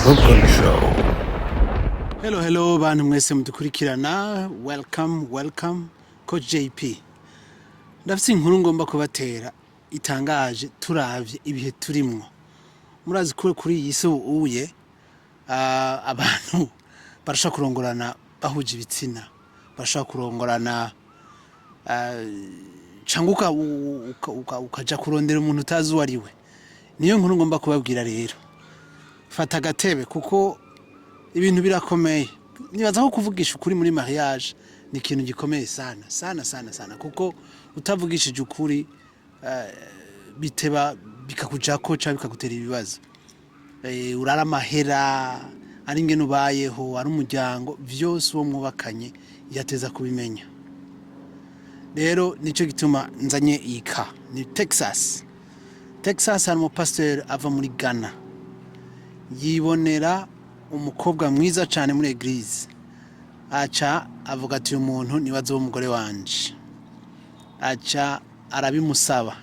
Hook'em Show. Hello bantu mwese mudukurikirana, welcome Coach JP. Ndafise inkuru ngomba kubatera itangaje turavye ibihe turimwo. Murazi kuri iyi si uye abantu barashaka kurongorana bahuje ibitsina, barashaka kurongorana canguka ukaja kurondera umuntu utazi uwo ari we. Niyo nkuru ngomba kubabwira rero. Fata agatebe kuko ibintu birakomeye. Nibaza ko kuvugisha ukuri muri mariage ni ikintu gikomeye sana kuko utavugishije ukuri biteba bikakujako cyangwa bikagutera ibibazo. Urara amahera ari ingene ubayeho ari umuryango vyose uwo mwubakanye yateza kubimenya. Rero nico gituma nzanye ika ni Texas hari umupasteur ava muri Ghana yibonera umukobwa mwiza cyane muri eglise aca avuga ati umuntu nibaze w'umugore wanje aca arabimusaba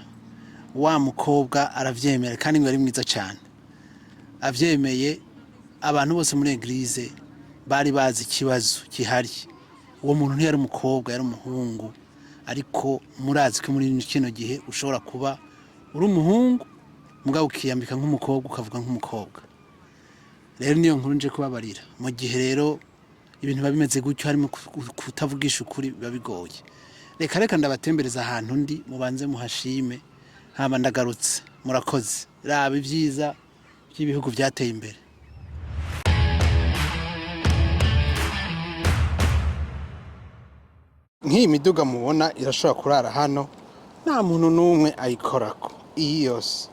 wa mukobwa aravyemera kandi ngo ari mwiza cyane avyemeye abantu bose muri eglise bari bazi ikibazo kihari uwo muntu ntiyari umukobwa yari umuhungu ariko murazi ko muri kino gihe ushobora kuba uri umuhungu mugabo ukiyambika nk'umukobwa ukavuga nk'umukobwa. Rero niyo nkuru nje kubabarira mu gihe rero ibintu babimeze gutyo harimo kutavugisha ukuri babigoye. Reka ndabatembereza ahantu ndi mubanze muhashime hama ndagarutse murakoze raba ibyiza by'ibihugu byateye imbere. Nk'iyi miduga mubona irashobora kurara hano nta muntu n'umwe ayikorako iyi yose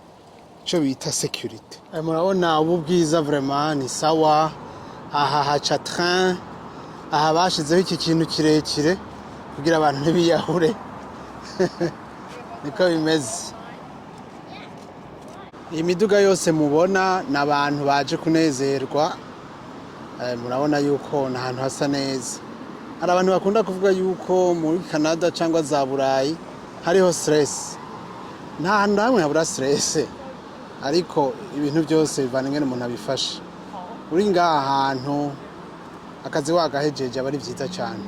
cyo bita security. Murabona ubu bwiza vraiment ni sawa. Aha haca train, aha bashizeho iki kintu kirekire kugira abantu ntibiyahure niko bimeze. Iyi miduga yose mubona n'abantu baje kunezerwa. Murabona yuko n'ahantu hasa neza. Hari abantu bakunda kuvuga yuko muri Canada cyangwa za Burayi hariho stress. Nta hantu hamwe habura stress, ariko ibintu byose bivana ingene umuntu abifasha. Uri ngaha ahantu akazi wagahejeje aba ari vyiza cyane.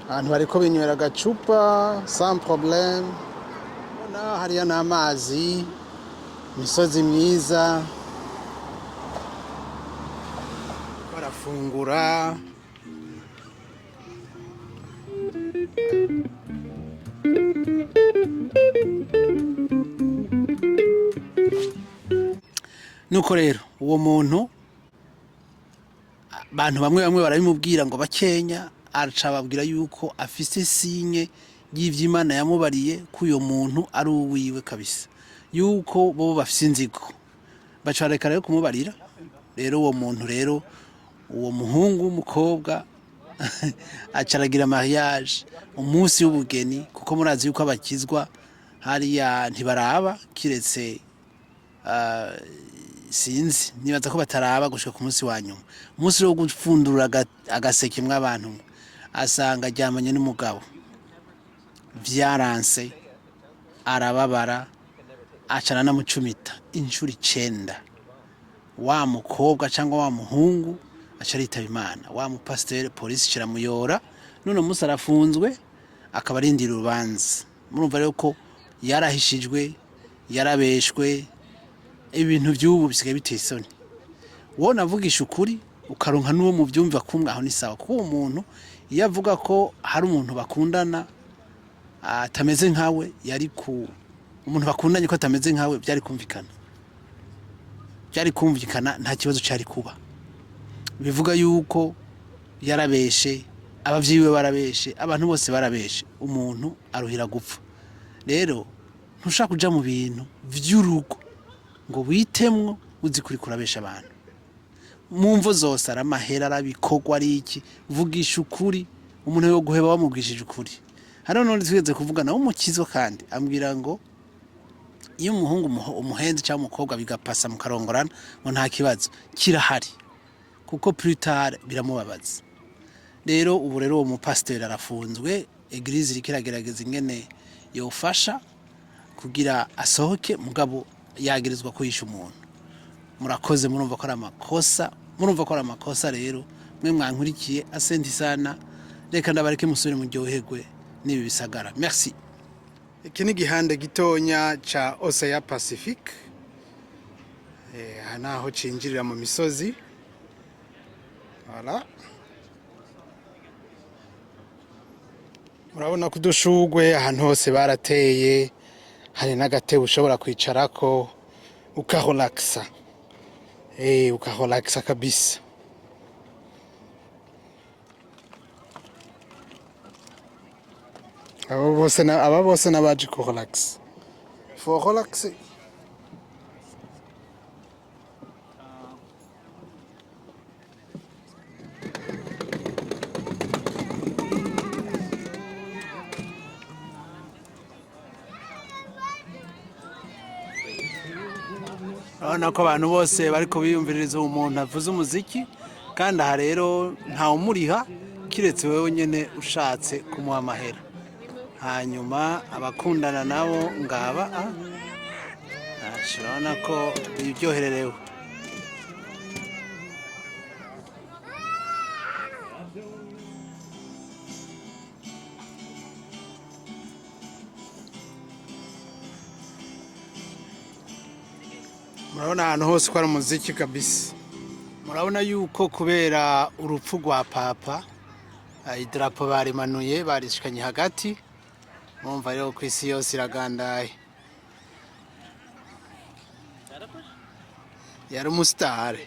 Abantu bariko binywera agacupa sans problème. Bona hariya n'amazi, imisozi myiza, barafungura. Nuko rero uwo muntu abantu bamwe barabimubwira ngo bakenya aca babwira yuko afise sinye y'ivy'Imana yamubariye ko uyo muntu ari uwiwe kabisa, yuko bo bafise inzigo baca reka rero kumubarira. Rero uwo muntu rero uwo muhungu w'umukobwa aca aragira mariage umunsi w'ubugeni kuko murazi yuko abakizwa hariya ntibaraba kiretse sinzi nibaza ko bataraba gushika ku munsi wa nyuma. Umunsi wo gupfundura agaseke mw'abantu asanga ajyamanye n'umugabo vyaranse arababara acana namucumita inshuro 9. Wa mukobwa cyangwa wa muhungu aca aritaba Imana. Wa mupasteur polisi kiramuyora none umunsi arafunzwe akaba arindira urubanza. Murumva rero ko yarahishijwe yarabeshwe. Ibintu by'ubu bisigaye biteye isoni. Wowe navugisha ukuri ukaronka n'uwo mu byumva kumwe aho ni sawa kuko umuntu iyo avuga ko hari umuntu bakundana atameze nkawe yari ku umuntu bakundanye ko atameze nkawe byari kumvikana nta kibazo cyari kuba. Bivuga yuko yarabeshe abavyiwe barabeshe abantu bose barabeshe umuntu aruhira gupfa. Rero ntushaka kuja mu bintu vy'urugo ngo witemwo uzi kuri kurabesha abantu mu mvo zose aramahera arabikogwa ari iki vugisha ukuri umuntu yo guheba bamubwishije ukuri. Hano none twigeze kuvugana umukizo kandi ambwira ngo iyo umuhungu umuhenzi cyangwa umukobwa bigapasa mu karongorana ngo nta kibazo kirahari kuko plus tard biramubabaza. Rero ubu rero uwo mupasteur arafunzwe, eglise irikiragerageza ingene yofasha kugira asohoke mugabo yagirizwa kuyisha umuntu. murakoze, murumva ko ari amakosa rero mwe mwankurikiye. Asante sana, reka ndabareke musubire muryoherwe n'ibi bisagara. Merci. Iki ni igihande gitonya ca Ocean Pacific, naho cinjirira mu misozi. Voilà. Murabona ko udushugwe ahantu hose barateye, hari n'agatebe ushobora kwicarako ukarelaxa. Ukarelaxa kabisa. Aba bose n'abaje kurelaxa. Faut relaxer. Urabona ko abantu bose bariko biyumviririza umuntu avuze umuziki, kandi aha rero ntawe umuriha kiretse wewe nyene ushatse kumuha amahera. Hanyuma abakundana nabo ngaba urabona ko biryohererewe. Murabona ahantu hose ko ari umuziki kabisa. Murabona yuko kubera urupfu rwa papa, idarapo barimanuye barishikanye hagati. Mumva rero ko isi yose iragandaye. Yari umusitari.